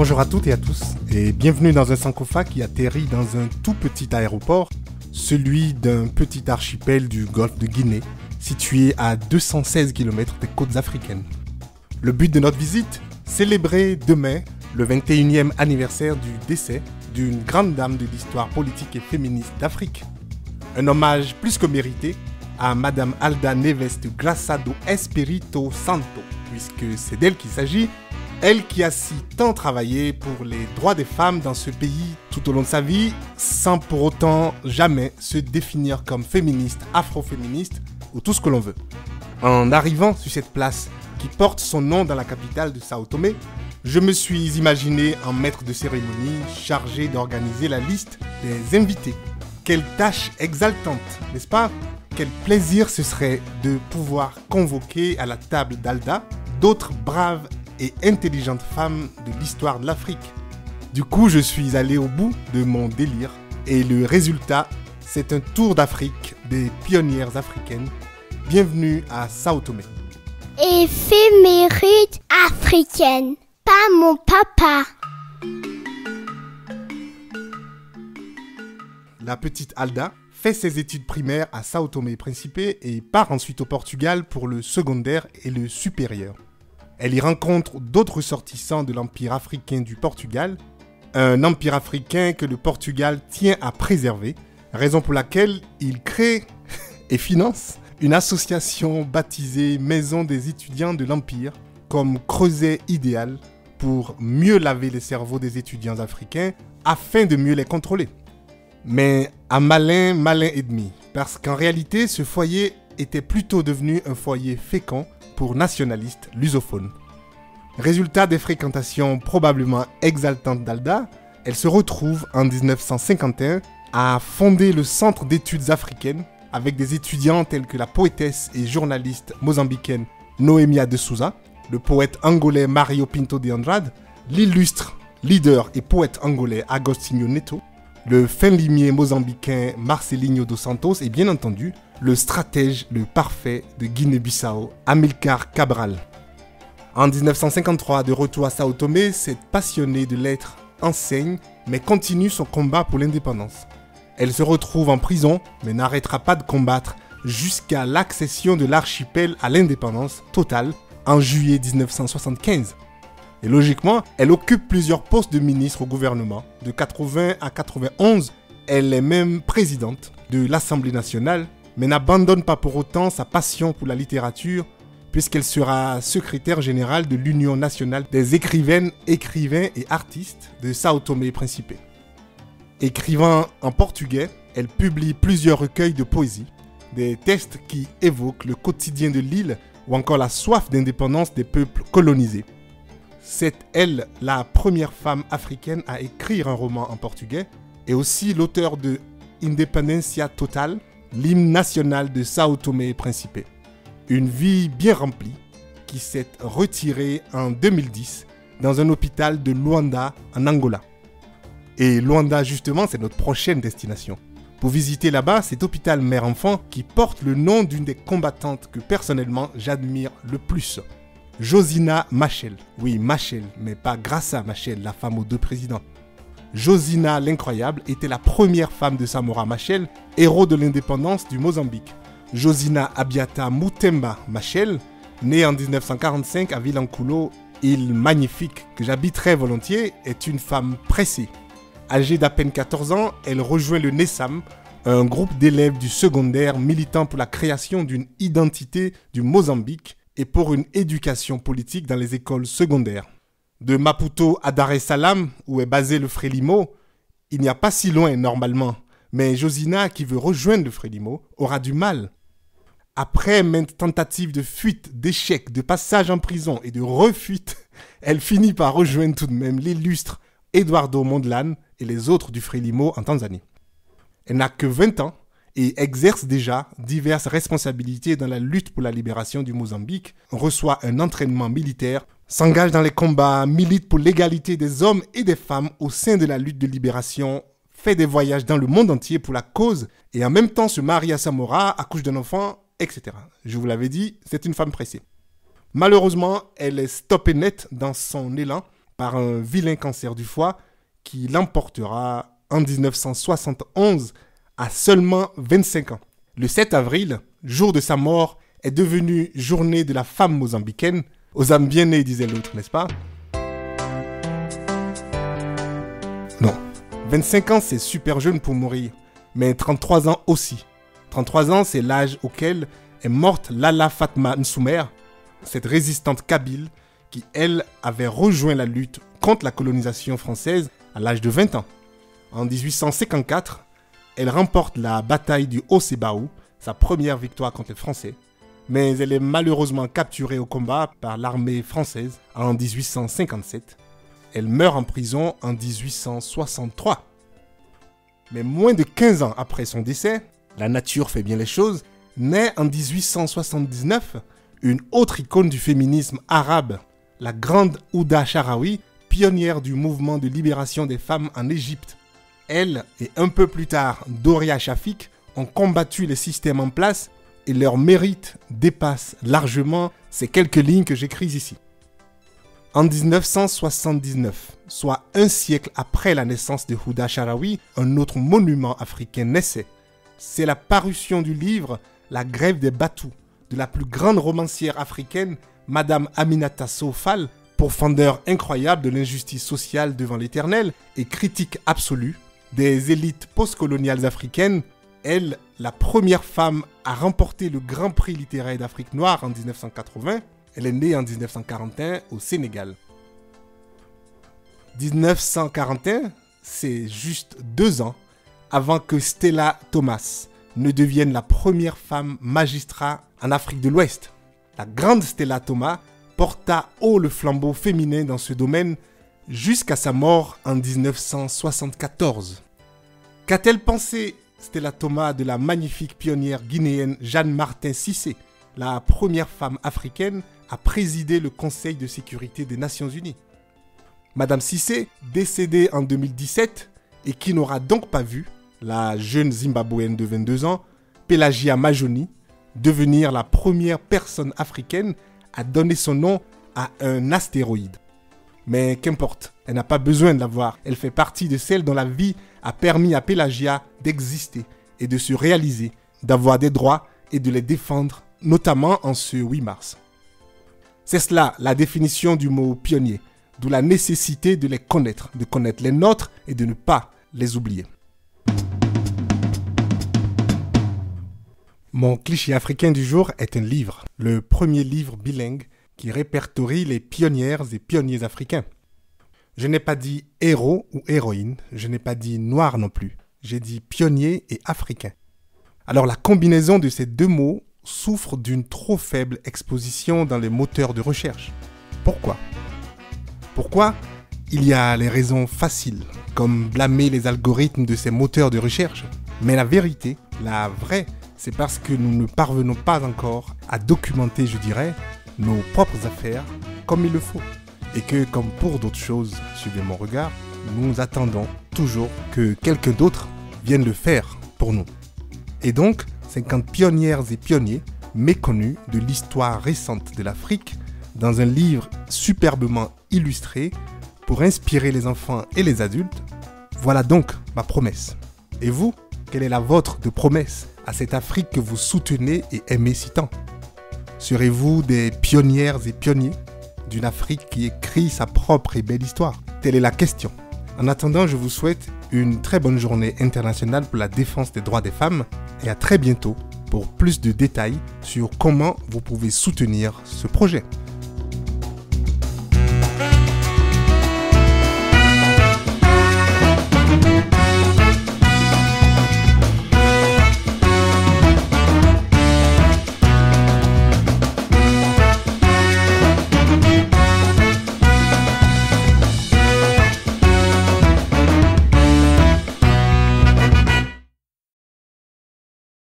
Bonjour à toutes et à tous et bienvenue dans un Sankofa qui atterrit dans un tout petit aéroport, celui d'un petit archipel du golfe de Guinée, situé à 216 km des côtes africaines. Le but de notre visite, célébrer demain le 21e anniversaire du décès d'une grande dame de l'histoire politique et féministe d'Afrique. Un hommage plus que mérité à Madame Alda Neves de Graça do Espírito Santo, puisque c'est d'elle qu'il s'agit, elle qui a si tant travaillé pour les droits des femmes dans ce pays tout au long de sa vie, sans pour autant jamais se définir comme féministe, afroféministe ou tout ce que l'on veut. En arrivant sur cette place qui porte son nom dans la capitale de Sao Tomé, je me suis imaginé un maître de cérémonie chargé d'organiser la liste des invités. Quelle tâche exaltante, n'est-ce pas? Quel plaisir ce serait de pouvoir convoquer à la table d'Alda d'autres braves et intelligentes femmes de l'histoire de l'Afrique. Du coup, je suis allé au bout de mon délire et le résultat, c'est un tour d'Afrique des pionnières africaines. Bienvenue à Sao Tomé. Éphéméride africaine, pas mon papa. La petite Alda fait ses études primaires à Sao Tomé et Principe et part ensuite au Portugal pour le secondaire et le supérieur. Elle y rencontre d'autres ressortissants de l'Empire africain du Portugal, un empire africain que le Portugal tient à préserver, raison pour laquelle il crée et finance une association baptisée Maison des étudiants de l'Empire, comme creuset idéal pour mieux laver les cerveaux des étudiants africains afin de mieux les contrôler. Mais à malin et demi, parce qu'en réalité, ce foyer était plutôt devenu un foyer fécond pour nationalistes lusophones. Résultat des fréquentations probablement exaltantes d'Alda, elle se retrouve en 1951 à fonder le Centre d'études africaines avec des étudiants tels que la poétesse et journaliste mozambicaine Noemia de Souza, le poète angolais Mario Pinto de Andrade, l'illustre leader et poète angolais Agostinho Neto, le fin limier mozambicain Marcelinho dos Santos et bien entendu le stratège le parfait de Guinée-Bissau, Amilcar Cabral. En 1953, de retour à Sao Tomé, cette passionnée de lettres enseigne mais continue son combat pour l'indépendance. Elle se retrouve en prison mais n'arrêtera pas de combattre jusqu'à l'accession de l'archipel à l'indépendance totale en juillet 1975. Et logiquement, elle occupe plusieurs postes de ministre au gouvernement. De 80 à 91, elle est même présidente de l'Assemblée nationale, mais n'abandonne pas pour autant sa passion pour la littérature, puisqu'elle sera secrétaire générale de l'Union nationale des écrivaines, écrivains et artistes de Sao Tomé et Principe. Écrivant en portugais, elle publie plusieurs recueils de poésie, des textes qui évoquent le quotidien de l'île ou encore la soif d'indépendance des peuples colonisés. C'est elle la première femme africaine à écrire un roman en portugais et aussi l'auteur de Independencia Total, l'hymne national de Sao Tomé et Principe. Une vie bien remplie qui s'est retirée en 2010 dans un hôpital de Luanda en Angola. Et Luanda justement, c'est notre prochaine destination. Pour visiter là-bas cet hôpital mère-enfant qui porte le nom d'une des combattantes que personnellement j'admire le plus. Josina Machel. Oui, Machel, mais pas Graça Machel, la femme aux deux présidents. Josina l'incroyable était la première femme de Samora Machel, héros de l'indépendance du Mozambique. Josina Abiata Mutemba Machel, née en 1945 à Vilanculo, île magnifique que j'habiterais volontiers, est une femme pressée. Âgée d'à peine 14 ans, elle rejoint le NESAM, un groupe d'élèves du secondaire militant pour la création d'une identité du Mozambique et pour une éducation politique dans les écoles secondaires. De Maputo à Dar es Salaam, où est basé le Frélimo, il n'y a pas si loin normalement, mais Josina, qui veut rejoindre le Frélimo, aura du mal. Après maintes tentatives de fuite, d'échec, de passage en prison et de refuite, elle finit par rejoindre tout de même l'illustre Eduardo Mondlane et les autres du Frélimo en Tanzanie. Elle n'a que 20 ans et exerce déjà diverses responsabilités dans la lutte pour la libération du Mozambique, reçoit un entraînement militaire, s'engage dans les combats, milite pour l'égalité des hommes et des femmes au sein de la lutte de libération, fait des voyages dans le monde entier pour la cause et en même temps se marie à Samora, accouche d'un enfant, etc. Je vous l'avais dit, c'est une femme pressée. Malheureusement, elle est stoppée net dans son élan par un vilain cancer du foie qui l'emportera en 1971 à seulement 25 ans. Le 7 avril, jour de sa mort, est devenu journée de la femme mozambicaine. Aux âmes bien nées, disait l'autre, n'est-ce pas? Non. 25 ans, c'est super jeune pour mourir. Mais 33 ans aussi. 33 ans, c'est l'âge auquel est morte Lala Fatma Nsoumer, cette résistante kabyle qui, elle, avait rejoint la lutte contre la colonisation française à l'âge de 20 ans. En 1854, elle remporte la bataille du Haut-Sébaou, sa première victoire contre les Français. Mais elle est malheureusement capturée au combat par l'armée française en 1857. Elle meurt en prison en 1863. Mais moins de 15 ans après son décès, la nature fait bien les choses, naît en 1879 une autre icône du féminisme arabe, la grande Houda Sharawi, pionnière du mouvement de libération des femmes en Égypte. Elle et un peu plus tard Doria Shafik ont combattu les systèmes en place et leur mérite dépasse largement ces quelques lignes que j'écris ici. En 1979, soit un siècle après la naissance de Houda Sharawi, un autre monument africain naissait. C'est la parution du livre « La grève des Batous » de la plus grande romancière africaine, Madame Aminata Sow Fall, pourfendeur incroyable de l'injustice sociale devant l'éternel et critique absolue des élites postcoloniales africaines. Elle, la première femme à remporter le Grand Prix littéraire d'Afrique noire en 1980, elle est née en 1941 au Sénégal. 1941, c'est juste 2 ans avant que Stella Thomas ne devienne la première femme magistrat en Afrique de l'Ouest. La grande Stella Thomas porta haut le flambeau féminin dans ce domaine jusqu'à sa mort en 1974. Qu'a-t-elle pensé Stella Thomas de la magnifique pionnière guinéenne Jeanne Martin Cissé, la première femme africaine à présider le Conseil de sécurité des Nations Unies? Madame Cissé, décédée en 2017 et qui n'aura donc pas vu la jeune Zimbabwéenne de 22 ans, Pelagia Majoni, devenir la première personne africaine à donner son nom à un astéroïde. Mais qu'importe, elle n'a pas besoin de l'avoir. Elle fait partie de celles dont la vie a permis à Pelagia d'exister et de se réaliser, d'avoir des droits et de les défendre, notamment en ce 8 mars. C'est cela la définition du mot pionnier, d'où la nécessité de les connaître, de connaître les nôtres et de ne pas les oublier. Mon cliché africain du jour est un livre, le premier livre bilingue qui répertorie les pionnières et pionniers africains. Je n'ai pas dit héros ou héroïne, je n'ai pas dit noir non plus, j'ai dit pionnier et africain. Alors la combinaison de ces deux mots souffre d'une trop faible exposition dans les moteurs de recherche. Pourquoi ? Pourquoi ? Il y a les raisons faciles, comme blâmer les algorithmes de ces moteurs de recherche. Mais la vérité, la vraie, c'est parce que nous ne parvenons pas encore à documenter, je dirais, nos propres affaires comme il le faut. Et que, comme pour d'autres choses, suivez mon regard, nous attendons toujours que quelqu'un d'autre vienne le faire pour nous. Et donc, 50 pionnières et pionniers méconnus de l'histoire récente de l'Afrique dans un livre superbement illustré pour inspirer les enfants et les adultes. Voilà donc ma promesse. Et vous, quelle est la vôtre de promesse à cette Afrique que vous soutenez et aimez si tant? Serez-vous des pionnières et pionniers d'une Afrique qui écrit sa propre et belle histoire? Telle est la question. En attendant, je vous souhaite une très bonne journée internationale pour la défense des droits des femmes et à très bientôt pour plus de détails sur comment vous pouvez soutenir ce projet.